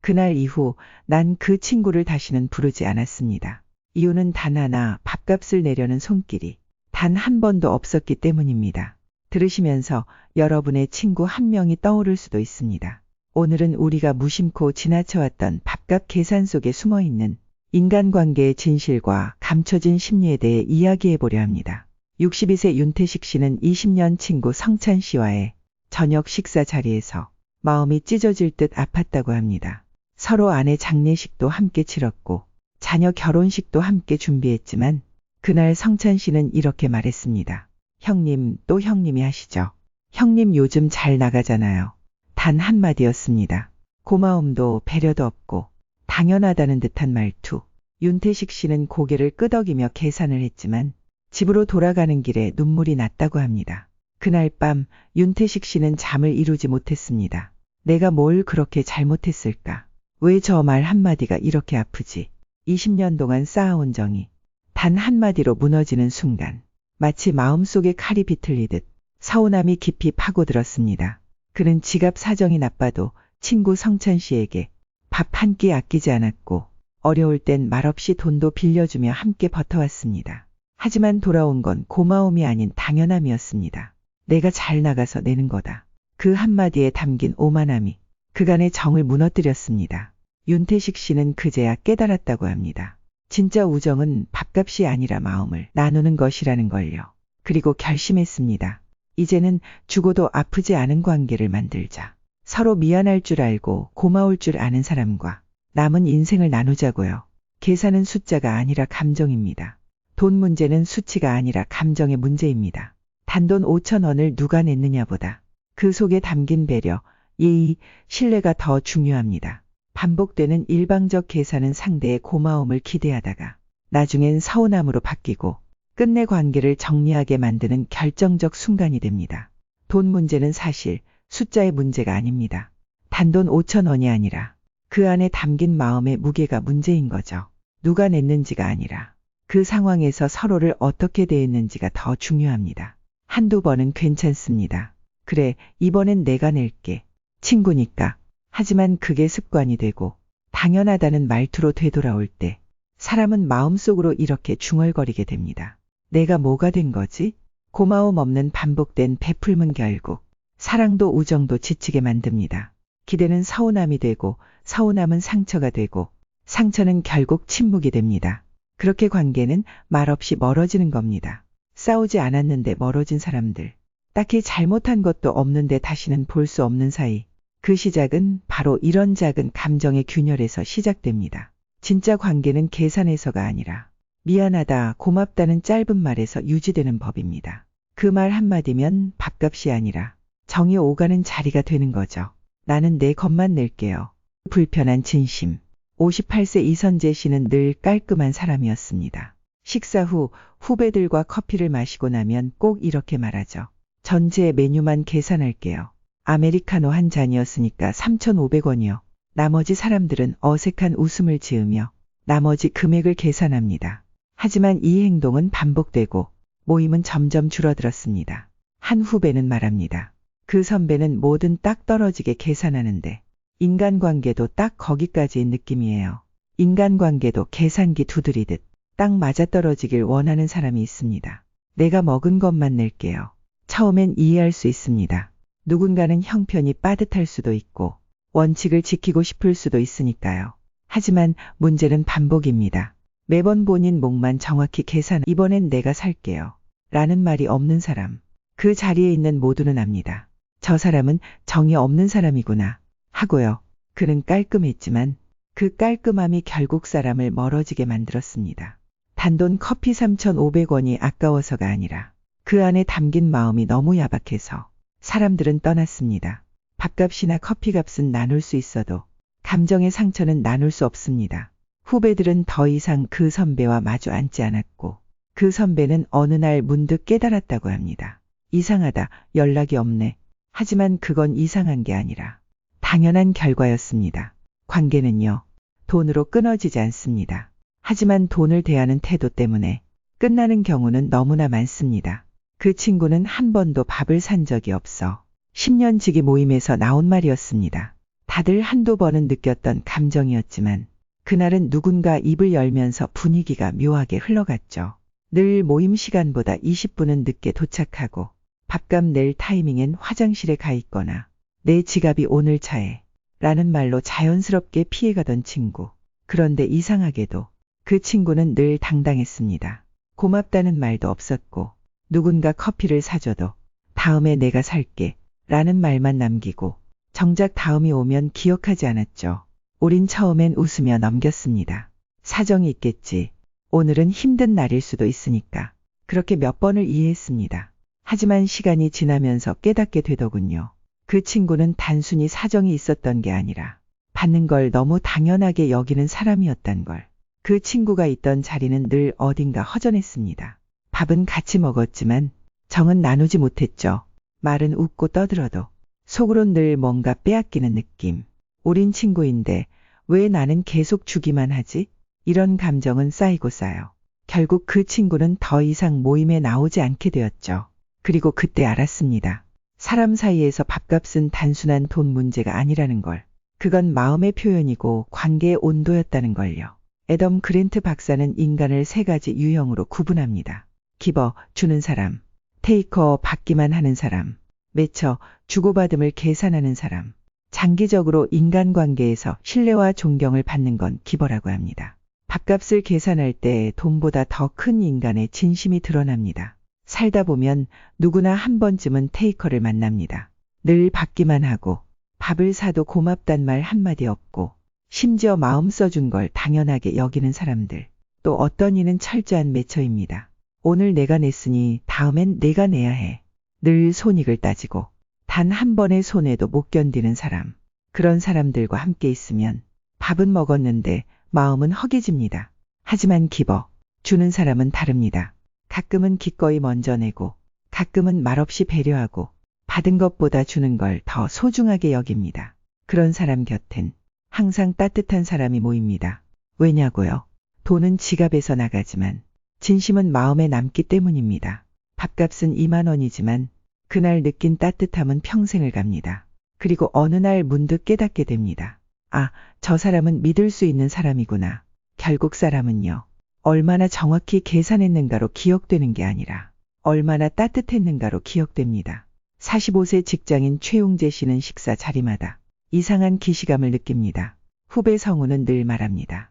그날 이후 난 그 친구를 다시는 부르지 않았습니다. 이유는 단 하나, 밥값을 내려는 손길이 단 한 번도 없었기 때문입니다. 들으시면서 여러분의 친구 한 명이 떠오를 수도 있습니다. 오늘은 우리가 무심코 지나쳐왔던 밥값 계산 속에 숨어있는 인간관계의 진실과 감춰진 심리에 대해 이야기해보려 합니다. 62세 윤태식 씨는 20년 친구 성찬 씨와의 저녁 식사 자리에서 마음이 찢어질 듯 아팠다고 합니다. 서로 아내 장례식도 함께 치렀고 자녀 결혼식도 함께 준비했지만 그날 성찬 씨는 이렇게 말했습니다. 형님, 또 형님이 하시죠. 형님 요즘 잘 나가잖아요. 단 한마디였습니다. 고마움도 배려도 없고 당연하다는 듯한 말투. 윤태식 씨는 고개를 끄덕이며 계산을 했지만 집으로 돌아가는 길에 눈물이 났다고 합니다. 그날 밤 윤태식 씨는 잠을 이루지 못했습니다. 내가 뭘 그렇게 잘못했을까? 왜 저 말 한마디가 이렇게 아프지? 20년 동안 쌓아온 정이 단 한마디로 무너지는 순간 마치 마음속에 칼이 비틀리듯 서운함이 깊이 파고들었습니다. 그는 지갑 사정이 나빠도 친구 성찬 씨에게 밥 한 끼 아끼지 않았고 어려울 땐 말없이 돈도 빌려주며 함께 버텨왔습니다. 하지만 돌아온 건 고마움이 아닌 당연함이었습니다. 내가 잘 나가서 내는 거다. 그 한마디에 담긴 오만함이 그간의 정을 무너뜨렸습니다. 윤태식 씨는 그제야 깨달았다고 합니다. 진짜 우정은 밥값이 아니라 마음을 나누는 것이라는 걸요. 그리고 결심했습니다. 이제는 죽어도 아프지 않은 관계를 만들자. 서로 미안할 줄 알고 고마울 줄 아는 사람과 남은 인생을 나누자고요. 계산은 숫자가 아니라 감정입니다. 돈 문제는 수치가 아니라 감정의 문제입니다. 단돈 5,000원을 누가 냈느냐보다 그 속에 담긴 배려, 예의, 신뢰가 더 중요합니다. 반복되는 일방적 계산은 상대의 고마움을 기대하다가 나중엔 서운함으로 바뀌고 끝내 관계를 정리하게 만드는 결정적 순간이 됩니다. 돈 문제는 사실 숫자의 문제가 아닙니다. 단돈 5,000원이 아니라 그 안에 담긴 마음의 무게가 문제인 거죠. 누가 냈는지가 아니라 그 상황에서 서로를 어떻게 대했는지가 더 중요합니다. 한두 번은 괜찮습니다. 그래, 이번엔 내가 낼게. 친구니까. 하지만 그게 습관이 되고 당연하다는 말투로 되돌아올 때 사람은 마음속으로 이렇게 중얼거리게 됩니다. 내가 뭐가 된 거지? 고마움 없는 반복된 베풀면 결국 사랑도 우정도 지치게 만듭니다. 기대는 서운함이 되고 서운함은 상처가 되고 상처는 결국 침묵이 됩니다. 그렇게 관계는 말없이 멀어지는 겁니다. 싸우지 않았는데 멀어진 사람들. 딱히 잘못한 것도 없는데 다시는 볼 수 없는 사이. 그 시작은 바로 이런 작은 감정의 균열에서 시작됩니다. 진짜 관계는 계산에서가 아니라 미안하다, 고맙다는 짧은 말에서 유지되는 법입니다. 그 말 한마디면 밥값이 아니라 정이 오가는 자리가 되는 거죠. 나는 내 것만 낼게요. 불편한 진심. 58세 이선재 씨는 늘 깔끔한 사람이었습니다. 식사 후 후배들과 커피를 마시고 나면 꼭 이렇게 말하죠. 전체 메뉴만 계산할게요. 아메리카노 한 잔이었으니까 3,500원이요. 나머지 사람들은 어색한 웃음을 지으며 나머지 금액을 계산합니다. 하지만 이 행동은 반복되고 모임은 점점 줄어들었습니다. 한 후배는 말합니다. 그 선배는 뭐든 딱 떨어지게 계산하는데 인간관계도 딱 거기까지인 느낌이에요. 인간관계도 계산기 두드리듯 딱 맞아떨어지길 원하는 사람이 있습니다. 내가 먹은 것만 낼게요. 처음엔 이해할 수 있습니다. 누군가는 형편이 빠듯할 수도 있고 원칙을 지키고 싶을 수도 있으니까요. 하지만 문제는 반복입니다. 매번 본인 몫만 정확히 계산, 이번엔 내가 살게요. 라는 말이 없는 사람. 그 자리에 있는 모두는 압니다. 저 사람은 정이 없는 사람이구나 하고요. 그는 깔끔했지만 그 깔끔함이 결국 사람을 멀어지게 만들었습니다. 단돈 커피 3,500원이 아까워서가 아니라 그 안에 담긴 마음이 너무 야박해서 사람들은 떠났습니다. 밥값이나 커피값은 나눌 수 있어도 감정의 상처는 나눌 수 없습니다. 후배들은 더 이상 그 선배와 마주 앉지 않았고 그 선배는 어느 날 문득 깨달았다고 합니다. 이상하다, 연락이 없네. 하지만 그건 이상한 게 아니라 당연한 결과였습니다. 관계는요, 돈으로 끊어지지 않습니다. 하지만 돈을 대하는 태도 때문에 끝나는 경우는 너무나 많습니다. 그 친구는 한 번도 밥을 산 적이 없어 10년 지기 모임에서 나온 말이었습니다. 다들 한두 번은 느꼈던 감정이었지만 그날은 누군가 입을 열면서 분위기가 묘하게 흘러갔죠. 늘 모임 시간보다 20분은 늦게 도착하고 밥값 낼 타이밍엔 화장실에 가 있거나 내 지갑이 오늘 차에 라는 말로 자연스럽게 피해가던 친구. 그런데 이상하게도 그 친구는 늘 당당했습니다. 고맙다는 말도 없었고 누군가 커피를 사줘도 다음에 내가 살게 라는 말만 남기고 정작 다음이 오면 기억하지 않았죠. 우린 처음엔 웃으며 넘겼습니다. 사정이 있겠지. 오늘은 힘든 날일 수도 있으니까. 그렇게 몇 번을 이해했습니다. 하지만 시간이 지나면서 깨닫게 되더군요. 그 친구는 단순히 사정이 있었던 게 아니라 받는 걸 너무 당연하게 여기는 사람이었단 걸. 그 친구가 있던 자리는 늘 어딘가 허전했습니다. 밥은 같이 먹었지만 정은 나누지 못했죠. 말은 웃고 떠들어도 속으론 늘 뭔가 빼앗기는 느낌. 우린 친구인데 왜 나는 계속 주기만 하지? 이런 감정은 쌓이고 쌓여. 결국 그 친구는 더 이상 모임에 나오지 않게 되었죠. 그리고 그때 알았습니다. 사람 사이에서 밥값은 단순한 돈 문제가 아니라는 걸. 그건 마음의 표현이고 관계의 온도였다는 걸요. 애덤 그랜트 박사는 인간을 세 가지 유형으로 구분합니다. 기버, 주는 사람. 테이커, 받기만 하는 사람. 매처, 주고받음을 계산하는 사람. 장기적으로 인간관계에서 신뢰와 존경을 받는 건 기버라고 합니다. 밥값을 계산할 때 돈보다 더 큰 인간의 진심이 드러납니다. 살다 보면 누구나 한 번쯤은 테이커를 만납니다. 늘 받기만 하고 밥을 사도 고맙단 말 한마디 없고 심지어 마음 써준 걸 당연하게 여기는 사람들. 또 어떤 이는 철저한 매처입니다. 오늘 내가 냈으니 다음엔 내가 내야 해. 늘 손익을 따지고 단 한 번의 손해도 못 견디는 사람. 그런 사람들과 함께 있으면 밥은 먹었는데 마음은 허기집니다. 하지만 기버, 주는 사람은 다릅니다. 가끔은 기꺼이 먼저 내고 가끔은 말없이 배려하고 받은 것보다 주는 걸 더 소중하게 여깁니다. 그런 사람 곁엔 항상 따뜻한 사람이 모입니다. 왜냐고요? 돈은 지갑에서 나가지만 진심은 마음에 남기 때문입니다. 밥값은 2만 원이지만 그날 느낀 따뜻함은 평생을 갑니다. 그리고 어느 날 문득 깨닫게 됩니다. 아, 저 사람은 믿을 수 있는 사람이구나. 결국 사람은요. 얼마나 정확히 계산했는가로 기억되는 게 아니라 얼마나 따뜻했는가로 기억됩니다. 45세 직장인 최용재 씨는 식사 자리마다 이상한 기시감을 느낍니다. 후배 성우는 늘 말합니다.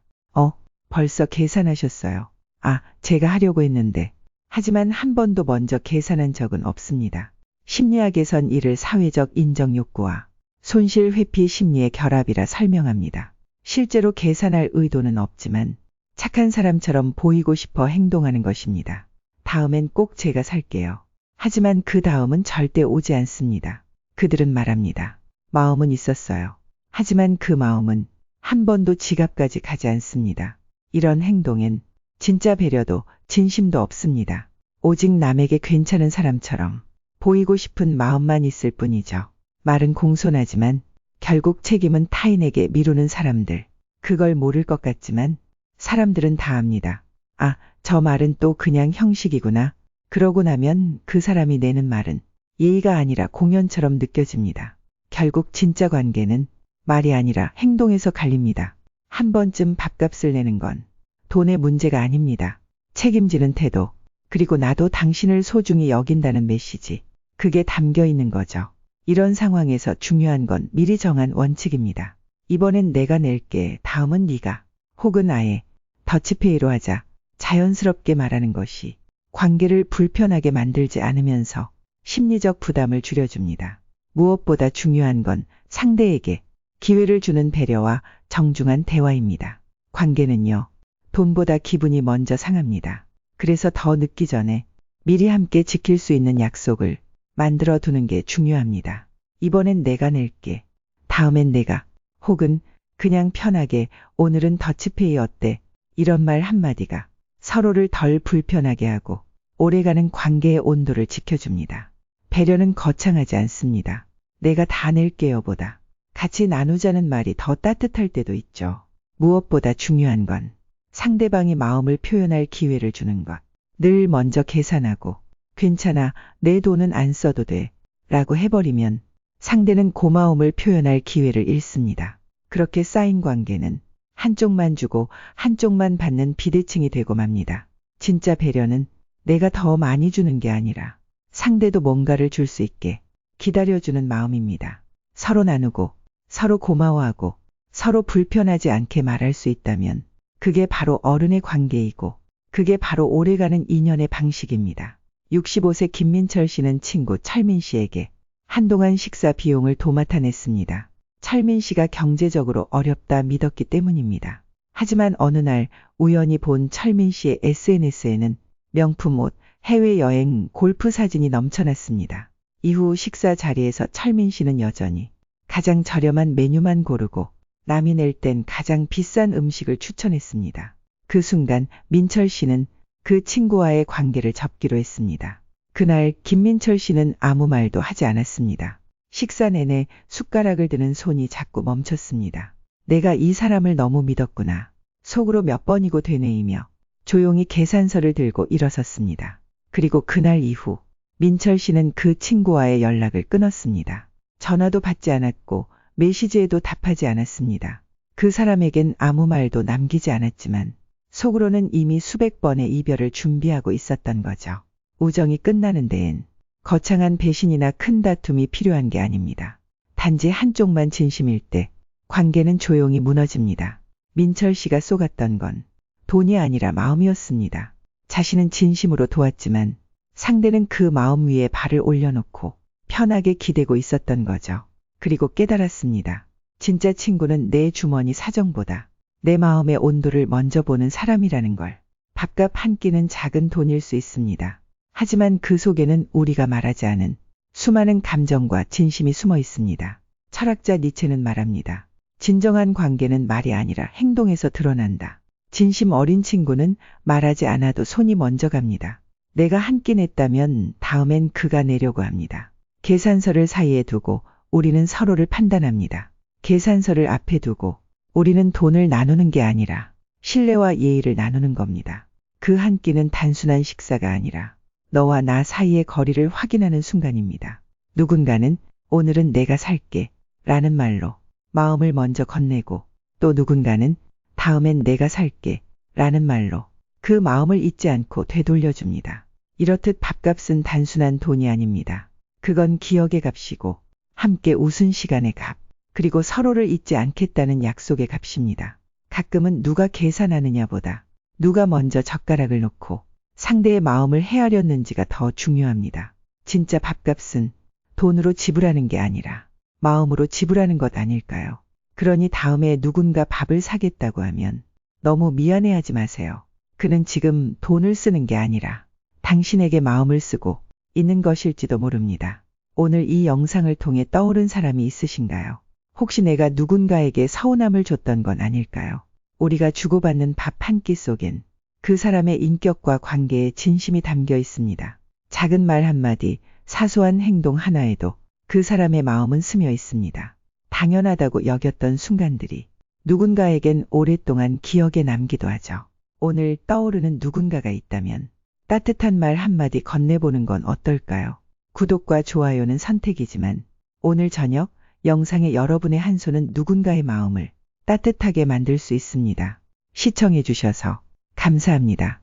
벌써 계산하셨어요. 아, 제가 하려고 했는데. 하지만 한 번도 먼저 계산한 적은 없습니다. 심리학에선 이를 사회적 인정 욕구와 손실 회피 심리의 결합이라 설명합니다. 실제로 계산할 의도는 없지만 착한 사람처럼 보이고 싶어 행동하는 것입니다. 다음엔 꼭 제가 살게요. 하지만 그 다음은 절대 오지 않습니다. 그들은 말합니다. 마음은 있었어요. 하지만 그 마음은 한 번도 지갑까지 가지 않습니다. 이런 행동엔 진짜 배려도 진심도 없습니다. 오직 남에게 괜찮은 사람처럼 보이고 싶은 마음만 있을 뿐이죠. 말은 공손하지만 결국 책임은 타인에게 미루는 사람들. 그걸 모를 것 같지만 사람들은 다 압니다. 아, 저 말은 또 그냥 형식이구나. 그러고 나면 그 사람이 내는 말은 예의가 아니라 공연처럼 느껴집니다. 결국 진짜 관계는 말이 아니라 행동에서 갈립니다. 한 번쯤 밥값을 내는 건 돈의 문제가 아닙니다. 책임지는 태도, 그리고 나도 당신을 소중히 여긴다는 메시지. 그게 담겨 있는 거죠. 이런 상황에서 중요한 건 미리 정한 원칙입니다. 이번엔 내가 낼게, 다음은 네가. 혹은 아예 더치페이로 하자. 자연스럽게 말하는 것이 관계를 불편하게 만들지 않으면서 심리적 부담을 줄여줍니다. 무엇보다 중요한 건 상대에게 기회를 주는 배려와 정중한 대화입니다. 관계는요, 돈보다 기분이 먼저 상합니다. 그래서 더 늦기 전에 미리 함께 지킬 수 있는 약속을 만들어 두는 게 중요합니다. 이번엔 내가 낼게. 다음엔 내가. 혹은 그냥 편하게 오늘은 더치페이 어때? 이런 말 한마디가 서로를 덜 불편하게 하고 오래가는 관계의 온도를 지켜줍니다. 배려는 거창하지 않습니다. 내가 다 낼게요 보다 같이 나누자는 말이 더 따뜻할 때도 있죠. 무엇보다 중요한 건 상대방이 마음을 표현할 기회를 주는 것. 늘 먼저 계산하고 괜찮아, 내 돈은 안 써도 돼 라고 해버리면 상대는 고마움을 표현할 기회를 잃습니다. 그렇게 쌓인 관계는 한쪽만 주고 한쪽만 받는 비대칭이 되고 맙니다. 진짜 배려는 내가 더 많이 주는 게 아니라 상대도 뭔가를 줄 수 있게 기다려주는 마음입니다. 서로 나누고 서로 고마워하고 서로 불편하지 않게 말할 수 있다면 그게 바로 어른의 관계이고 그게 바로 오래가는 인연의 방식입니다. 65세 김민철 씨는 친구 철민 씨에게 한동안 식사 비용을 도맡아 냈습니다. 철민 씨가 경제적으로 어렵다 믿었기 때문입니다. 하지만 어느 날 우연히 본 철민 씨의 SNS에는 명품 옷, 해외여행, 골프 사진이 넘쳐났습니다. 이후 식사 자리에서 철민 씨는 여전히 가장 저렴한 메뉴만 고르고 남이 낼 땐 가장 비싼 음식을 추천했습니다. 그 순간 민철 씨는 그 친구와의 관계를 접기로 했습니다. 그날 김민철 씨는 아무 말도 하지 않았습니다. 식사 내내 숟가락을 드는 손이 자꾸 멈췄습니다. 내가 이 사람을 너무 믿었구나. 속으로 몇 번이고 되뇌이며 조용히 계산서를 들고 일어섰습니다. 그리고 그날 이후 민철 씨는 그 친구와의 연락을 끊었습니다. 전화도 받지 않았고 메시지에도 답하지 않았습니다. 그 사람에겐 아무 말도 남기지 않았지만 속으로는 이미 수백 번의 이별을 준비하고 있었던 거죠. 우정이 끝나는 데엔 거창한 배신이나 큰 다툼이 필요한 게 아닙니다. 단지 한쪽만 진심일 때 관계는 조용히 무너집니다. 민철 씨가 쏘갔던 건 돈이 아니라 마음이었습니다. 자신은 진심으로 도왔지만 상대는 그 마음 위에 발을 올려놓고 편하게 기대고 있었던 거죠. 그리고 깨달았습니다. 진짜 친구는 내 주머니 사정보다 내 마음의 온도를 먼저 보는 사람이라는 걸. 밥값 한 끼는 작은 돈일 수 있습니다. 하지만 그 속에는 우리가 말하지 않은 수많은 감정과 진심이 숨어 있습니다. 철학자 니체는 말합니다. 진정한 관계는 말이 아니라 행동에서 드러난다. 진심 어린 친구는 말하지 않아도 손이 먼저 갑니다. 내가 한 끼 냈다면 다음엔 그가 내려고 합니다. 계산서를 사이에 두고 우리는 서로를 판단합니다. 계산서를 앞에 두고 우리는 돈을 나누는 게 아니라 신뢰와 예의를 나누는 겁니다. 그 한 끼는 단순한 식사가 아니라 너와 나 사이의 거리를 확인하는 순간입니다. 누군가는 오늘은 내가 살게 라는 말로 마음을 먼저 건네고 또 누군가는 다음엔 내가 살게 라는 말로 그 마음을 잊지 않고 되돌려줍니다. 이렇듯 밥값은 단순한 돈이 아닙니다. 그건 기억의 값이고 함께 웃은 시간의 값, 그리고 서로를 잊지 않겠다는 약속의 값입니다. 가끔은 누가 계산하느냐보다 누가 먼저 젓가락을 놓고 상대의 마음을 헤아렸는지가 더 중요합니다. 진짜 밥값은 돈으로 지불하는 게 아니라 마음으로 지불하는 것 아닐까요? 그러니 다음에 누군가 밥을 사겠다고 하면 너무 미안해하지 마세요. 그는 지금 돈을 쓰는 게 아니라 당신에게 마음을 쓰고 있는 것일지도 모릅니다. 오늘 이 영상을 통해 떠오른 사람이 있으신가요? 혹시 내가 누군가에게 서운함을 줬던 건 아닐까요? 우리가 주고받는 밥 한 끼 속엔 그 사람의 인격과 관계에 진심이 담겨 있습니다. 작은 말 한마디, 사소한 행동 하나에도 그 사람의 마음은 스며 있습니다. 당연하다고 여겼던 순간들이 누군가에겐 오랫동안 기억에 남기도 하죠. 오늘 떠오르는 누군가가 있다면 따뜻한 말 한마디 건네보는 건 어떨까요? 구독과 좋아요는 선택이지만 오늘 저녁 영상의 여러분의 한 손은 누군가의 마음을 따뜻하게 만들 수 있습니다. 시청해 주셔서 감사합니다.